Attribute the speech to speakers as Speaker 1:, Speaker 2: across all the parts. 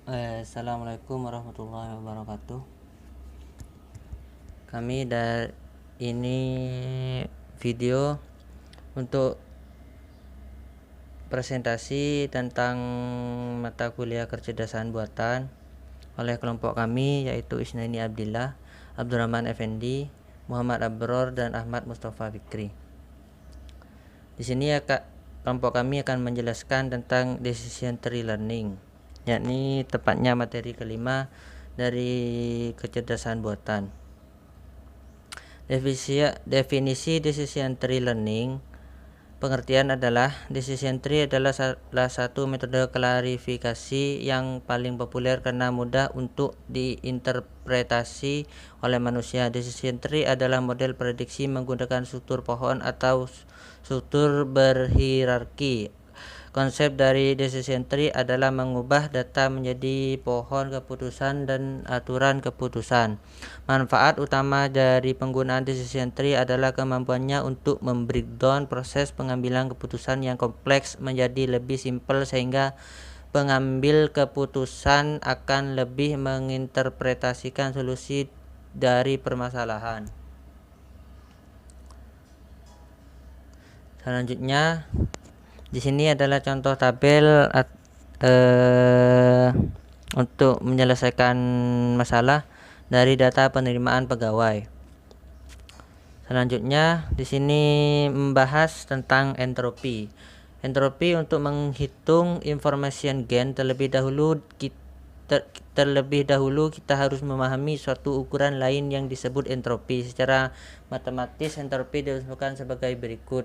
Speaker 1: Assalamualaikum warahmatullahi wabarakatuh. Ini video untuk presentasi tentang mata kuliah kecerdasan buatan oleh kelompok kami, yaitu Isnaini Abdillah, Abdurrahman Effendi, Muhammad Abror, dan Ahmad Mustafa Fikri. Di sini kelompok kami akan menjelaskan tentang decision tree learning, yakni tepatnya materi kelima dari kecerdasan buatan. Definisi decision tree learning, pengertian adalah decision tree adalah salah satu metode klarifikasi yang paling populer karena mudah untuk diinterpretasi oleh manusia. Decision tree adalah model prediksi menggunakan struktur pohon atau struktur berhierarki. Konsep dari decision tree adalah mengubah data menjadi pohon keputusan dan aturan keputusan. Manfaat utama dari penggunaan decision tree adalah kemampuannya untuk membreakdown proses pengambilan keputusan yang kompleks menjadi lebih simpel, sehingga pengambil keputusan akan lebih menginterpretasikan solusi dari permasalahan. Selanjutnya, di sini adalah contoh tabel untuk menyelesaikan masalah dari data penerimaan pegawai. Selanjutnya, di sini membahas tentang entropi. Entropi untuk menghitung information gain terlebih dahulu kita harus memahami suatu ukuran lain yang disebut entropi. Secara matematis, entropi diusulkan sebagai berikut.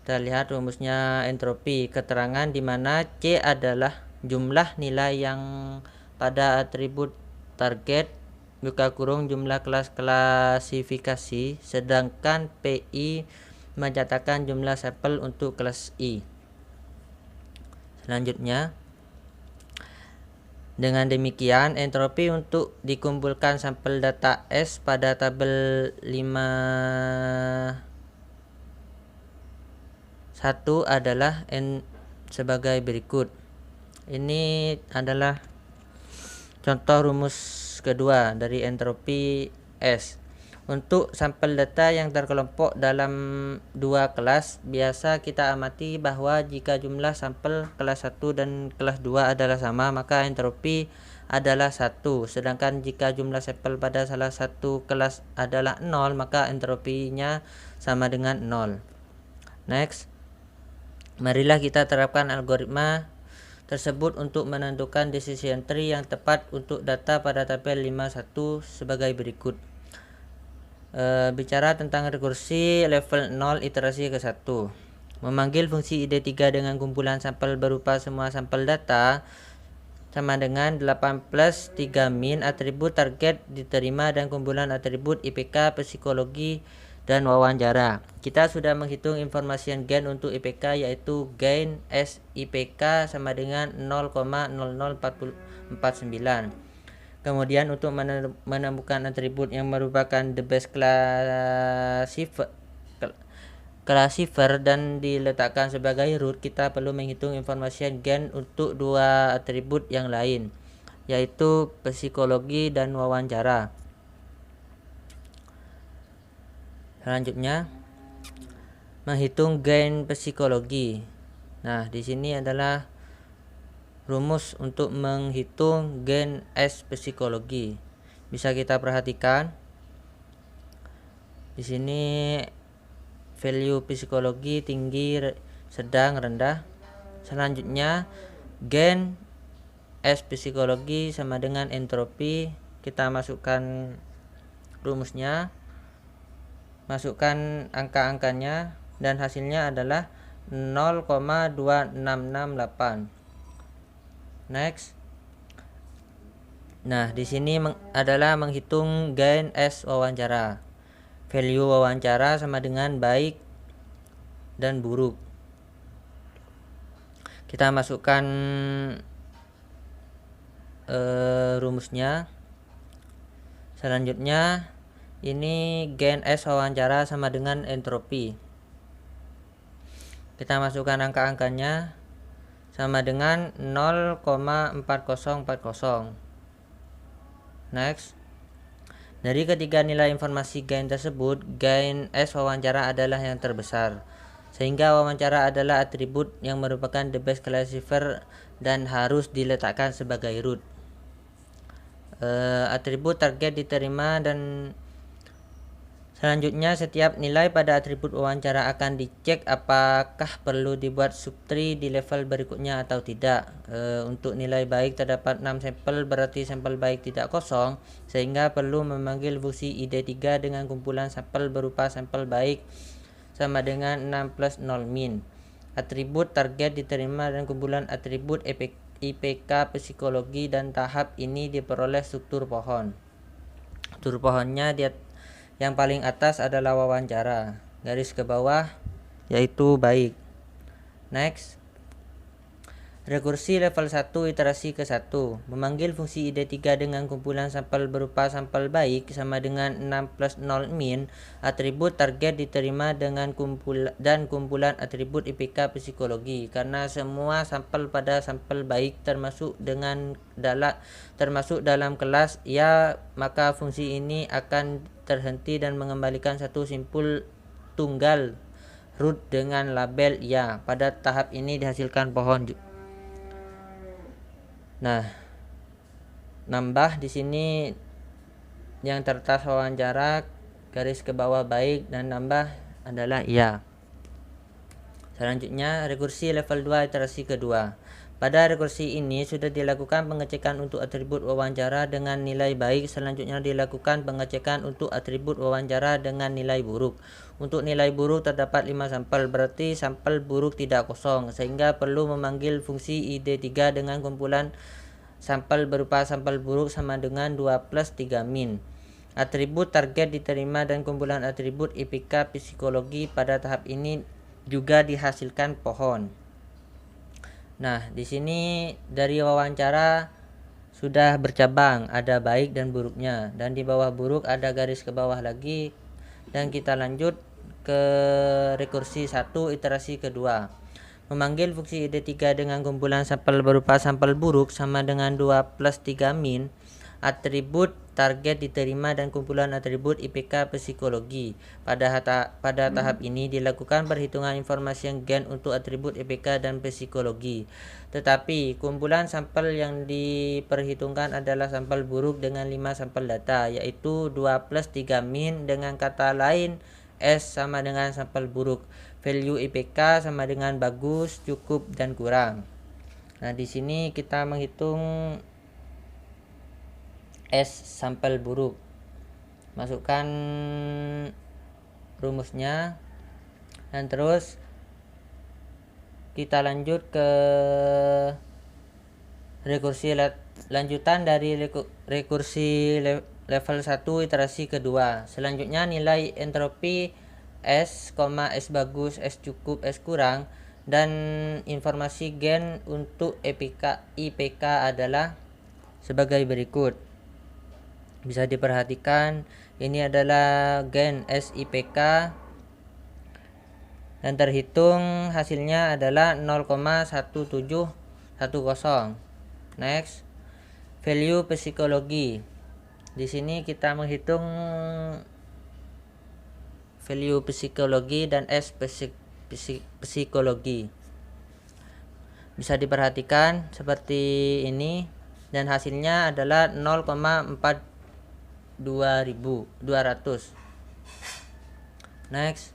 Speaker 1: Kita lihat rumusnya entropi. Keterangan di mana C adalah jumlah nilai yang pada atribut target buka kurung jumlah kelas klasifikasi, sedangkan PI menyatakan jumlah sampel untuk kelas I. Selanjutnya, dengan demikian entropi untuk dikumpulkan sampel data S pada tabel 5.1 adalah sebagai berikut. Ini adalah contoh rumus kedua dari entropi S. Untuk sampel data yang terkelompok dalam dua kelas, biasa kita amati bahwa jika jumlah sampel kelas 1 dan kelas 2 adalah sama, maka entropi adalah 1. Sedangkan jika jumlah sampel pada salah satu kelas adalah 0, maka entropinya sama dengan 0. Next, marilah kita terapkan algoritma tersebut untuk menentukan decision tree yang tepat untuk data pada tabel 5.1 sebagai berikut. Bicara tentang rekursi level 0 iterasi ke-1. Memanggil fungsi ID3 dengan kumpulan sampel berupa semua sampel data sama dengan 8 plus 3 min atribut target diterima dan kumpulan atribut IPK, psikologi, dan wawancara. Kita sudah menghitung informasi gain untuk IPK, yaitu gain S IPK sama dengan 0,0049. Kemudian untuk menemukan atribut yang merupakan the best classifier dan diletakkan sebagai root, kita perlu menghitung informasi gain untuk dua atribut yang lain, yaitu psikologi dan wawancara. Selanjutnya, menghitung gain psikologi. Nah, di sini adalah rumus untuk menghitung gain S psikologi. Bisa kita perhatikan di sini value psikologi tinggi, sedang, rendah. Selanjutnya, gain S psikologi sama dengan entropi. Kita masukkan rumusnya, masukkan angka-angkanya, dan hasilnya adalah 0,2668. Next. Nah, di sini adalah menghitung gain S wawancara. Value wawancara sama dengan baik dan buruk. Kita masukkan rumusnya. Selanjutnya, ini gain S wawancara sama dengan entropi. Kita masukkan angka-angkanya. sama dengan 0,4040. Next. Dari ketiga nilai informasi gain tersebut, gain S wawancara adalah yang terbesar. Sehingga wawancara adalah atribut yang merupakan the best classifier dan harus diletakkan sebagai root. Atribut target diterima, dan selanjutnya setiap nilai pada atribut wawancara akan dicek apakah perlu dibuat subtree di level berikutnya atau tidak. Untuk nilai baik terdapat 6 sampel, berarti sampel baik tidak kosong, sehingga perlu memanggil fungsi ID3 dengan kumpulan sampel berupa sampel baik sama dengan 6 plus 0 min. Atribut target diterima dan kumpulan atribut IPK psikologi, dan tahap ini diperoleh struktur pohon. Struktur pohonnya yang paling atas adalah wawancara, garis ke bawah yaitu baik. Next. Rekursi level 1 iterasi ke-1 memanggil fungsi ID3 dengan kumpulan sampel berupa sampel baik sama dengan 6 plus 0 min. Atribut target diterima dengan kumpulan atribut IPK psikologi. Karena semua sampel pada sampel baik termasuk dalam kelas ya, maka fungsi ini akan terhenti dan mengembalikan satu simpul tunggal root dengan label ya. Pada tahap ini dihasilkan pohon. Nah, nambah di sini yang tertas wawancara, garis ke bawah baik, dan nambah adalah iya. Selanjutnya rekursi level 2 iterasi kedua. Pada rekursi ini sudah dilakukan pengecekan untuk atribut wawancara dengan nilai baik. Selanjutnya dilakukan pengecekan untuk atribut wawancara dengan nilai buruk. Untuk nilai buruk terdapat 5 sampel, berarti sampel buruk tidak kosong, sehingga perlu memanggil fungsi ID3 dengan kumpulan sampel berupa sampel buruk sama dengan 2 plus 3 min. Atribut target diterima dan kumpulan atribut IPK psikologi. Pada tahap ini juga dihasilkan pohon. Nah, di sini dari wawancara sudah bercabang, ada baik dan buruknya, dan di bawah buruk ada garis ke bawah lagi. Dan kita lanjut ke rekursi 1 iterasi kedua. Memanggil fungsi ID3 dengan kumpulan sampel berupa sampel buruk sama dengan 2 plus 3 min. Atribut target diterima dan kumpulan atribut IPK psikologi. Pada tahap ini dilakukan perhitungan informasi yang gain untuk atribut IPK dan psikologi. Tetapi kumpulan sampel yang diperhitungkan adalah sampel buruk dengan 5 sampel data, yaitu 2 plus 3 min. Dengan kata lain, S sama dengan sampel buruk. Value IPK sama dengan bagus, cukup, dan kurang. Nah, di sini kita menghitung S sampel buruk. Masukkan rumusnya, dan terus kita lanjut ke rekursi lanjutan dari rekursi level 1 iterasi kedua. Selanjutnya nilai entropi S, S bagus, S cukup, S kurang, dan informasi gain untuk IPK adalah sebagai berikut. Bisa diperhatikan, ini adalah gain S IPK dan terhitung hasilnya adalah 0,1710. Next, value psikologi. Di sini kita menghitung value psikologi dan S psikologi. Bisa diperhatikan seperti ini, dan hasilnya adalah 0,4200. Next,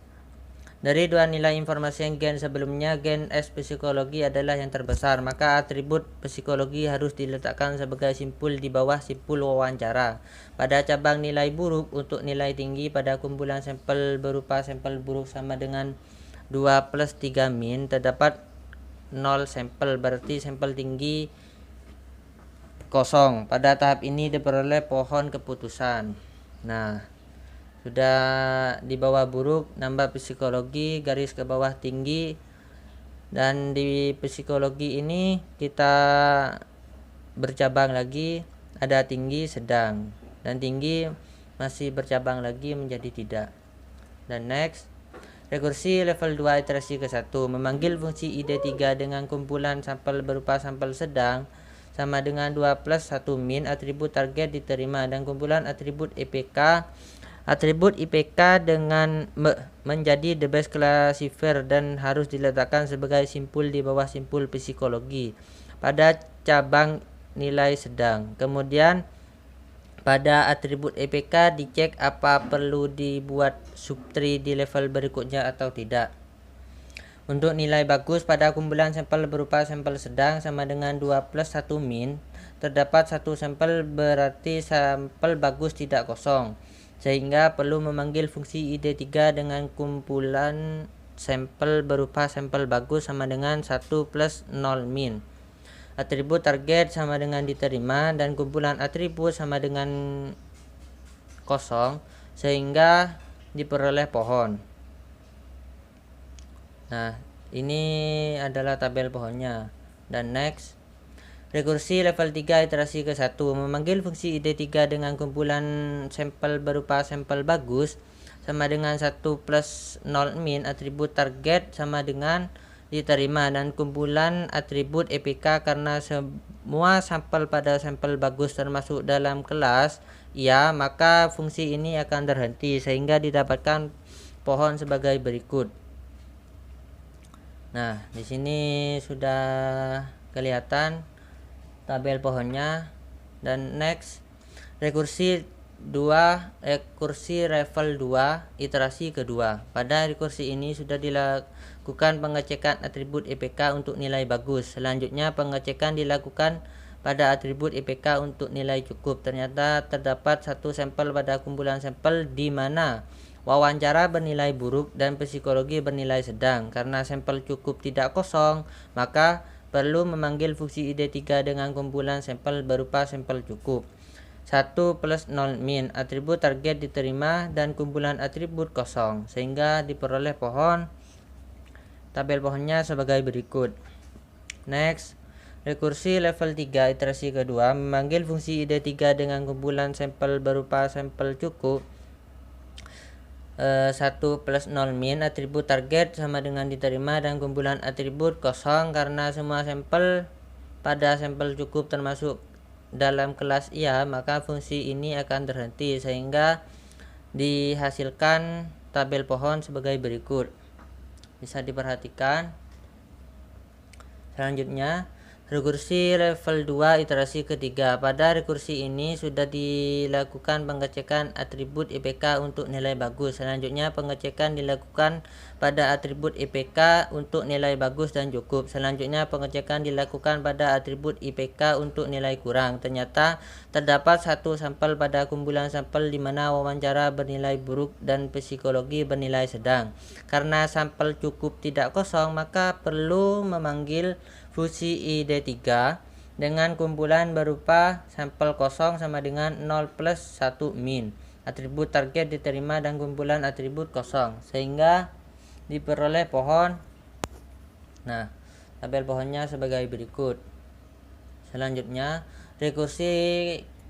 Speaker 1: dari dua nilai informasi yang gain sebelumnya, gain S psikologi adalah yang terbesar, maka atribut psikologi harus diletakkan sebagai simpul di bawah simpul wawancara. Pada cabang nilai buruk, untuk nilai tinggi pada kumpulan sampel berupa sampel buruk sama dengan 2 plus 3 min, terdapat 0 sampel, berarti sampel tinggi kosong. Pada tahap ini diperoleh pohon keputusan. Nah, sudah di bawah buruk, nambah psikologi, garis ke bawah tinggi, dan di psikologi ini kita bercabang lagi, ada tinggi, sedang, dan tinggi masih bercabang lagi menjadi tidak. Dan next, Rekursi level 2 iterasi ke-1 memanggil fungsi ID3 dengan kumpulan sampel berupa sampel sedang sama dengan 2 plus 1 min atribut target diterima dan kumpulan atribut IPK. Atribut IPK dengan menjadi the best classifier dan harus diletakkan sebagai simpul di bawah simpul psikologi pada cabang nilai sedang. Kemudian pada atribut IPK dicek apa perlu dibuat subtree di level berikutnya atau tidak. Untuk nilai bagus pada kumpulan sampel berupa sampel sedang sama dengan 2 plus 1 min, terdapat satu sampel berarti sampel bagus tidak kosong, sehingga perlu memanggil fungsi ID3 dengan kumpulan sampel berupa sampel bagus sama dengan 1 plus 0 min. Atribut target sama dengan diterima dan kumpulan atribut sama dengan kosong sehingga diperoleh pohon. Nah, ini adalah tabel pohonnya. Dan next, rekursi level 3 iterasi ke-1 memanggil fungsi ID3 dengan kumpulan sampel berupa sampel bagus sama dengan 1 plus 0 min atribut target sama dengan diterima dan kumpulan atribut EPK karena semua sampel pada sampel bagus termasuk dalam kelas ya, maka fungsi ini akan terhenti sehingga didapatkan pohon sebagai berikut. Nah, di sini sudah kelihatan tabel pohonnya. Dan next, rekursi level 2 iterasi kedua. Pada rekursi ini sudah dilakukan pengecekan atribut IPK untuk nilai bagus. Selanjutnya pengecekan dilakukan pada atribut IPK untuk nilai cukup. Ternyata terdapat satu sampel pada kumpulan sampel di mana wawancara bernilai buruk dan psikologi bernilai sedang. Karena sampel cukup tidak kosong, maka perlu memanggil fungsi ID3 dengan kumpulan sampel berupa sampel cukup. 1 plus 0 min atribut target diterima dan kumpulan atribut kosong sehingga diperoleh pohon. Tabel pohonnya sebagai berikut. Next, rekursi level 3 iterasi kedua memanggil fungsi ID3 dengan kumpulan sampel berupa sampel cukup. 1 plus 0 min atribut target sama dengan diterima dan kumpulan atribut kosong karena semua sampel pada sampel cukup termasuk dalam kelas iya, maka fungsi ini akan terhenti sehingga dihasilkan tabel pohon sebagai berikut. Bisa diperhatikan. Selanjutnya, rekursi level 2 iterasi ketiga. Pada rekursi ini sudah dilakukan pengecekan atribut IPK untuk nilai bagus. Selanjutnya pengecekan dilakukan pada atribut IPK untuk nilai bagus dan cukup. Selanjutnya pengecekan dilakukan pada atribut IPK untuk nilai kurang. Ternyata terdapat satu sampel pada kumpulan sampel di mana wawancara bernilai buruk dan psikologi bernilai sedang. Karena sampel cukup tidak kosong, maka perlu memanggil fungsi ID3 dengan kumpulan berupa sampel kosong sama dengan 0 plus 1 min atribut target diterima dan kumpulan atribut kosong sehingga diperoleh pohon. Nah, tabel pohonnya sebagai berikut. Selanjutnya, rekursi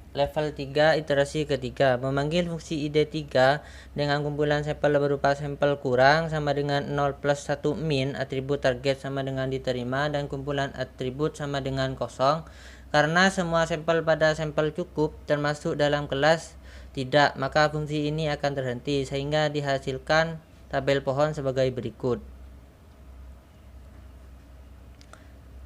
Speaker 1: level 3 iterasi ketiga memanggil fungsi ID3 dengan kumpulan sampel berupa sampel kurang sama dengan 0 plus 1 min atribut target sama dengan diterima dan kumpulan atribut sama dengan kosong karena semua sampel pada sampel cukup termasuk dalam kelas tidak, maka fungsi ini akan terhenti sehingga dihasilkan tabel pohon sebagai berikut.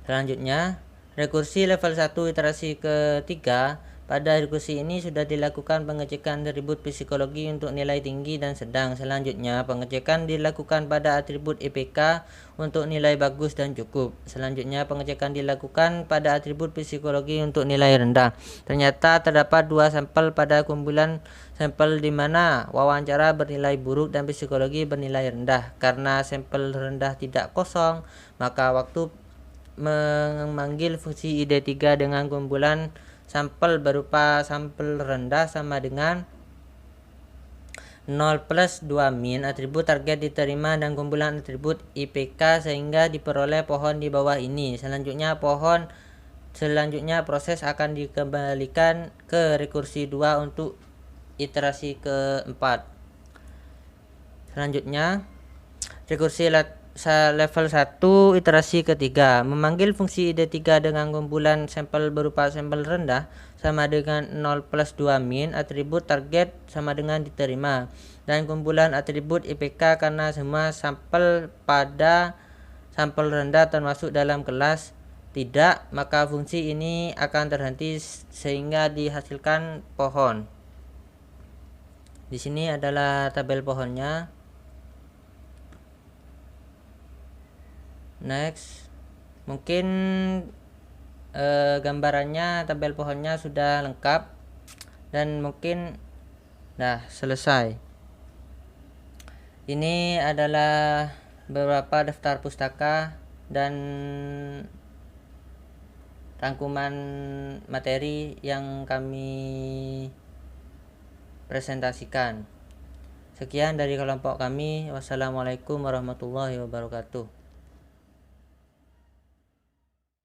Speaker 1: Selanjutnya, rekursi level 1 iterasi ketiga. Pada rekursi ini sudah dilakukan pengecekan atribut psikologi untuk nilai tinggi dan sedang. Selanjutnya pengecekan dilakukan pada atribut IPK untuk nilai bagus dan cukup. Selanjutnya pengecekan dilakukan pada atribut psikologi untuk nilai rendah. Ternyata terdapat dua sampel pada kumpulan sampel di mana wawancara bernilai buruk dan psikologi bernilai rendah. Karena sampel rendah tidak kosong, maka waktu memanggil fungsi ID3 dengan kumpulan sampel berupa sampel rendah sama dengan 0 plus 2 min atribut target diterima dan kumpulan atribut IPK sehingga diperoleh pohon di bawah ini. Selanjutnya proses akan dikembalikan ke rekursi 2 untuk iterasi keempat. Selanjutnya Rekursi level 1 iterasi ketiga. Memanggil fungsi ID3 dengan kumpulan sampel berupa sampel rendah sama dengan 0 plus 2 min, atribut target sama dengan diterima, dan kumpulan atribut IPK karena semua sampel pada sampel rendah termasuk dalam kelas tidak, maka fungsi ini akan terhenti sehingga dihasilkan pohon. Di sini adalah tabel pohonnya. Next, mungkin gambarannya, tabel pohonnya sudah lengkap dan mungkin selesai. Ini adalah beberapa daftar pustaka dan rangkuman materi yang kami presentasikan. Sekian dari kelompok kami. Wassalamualaikum warahmatullahi wabarakatuh.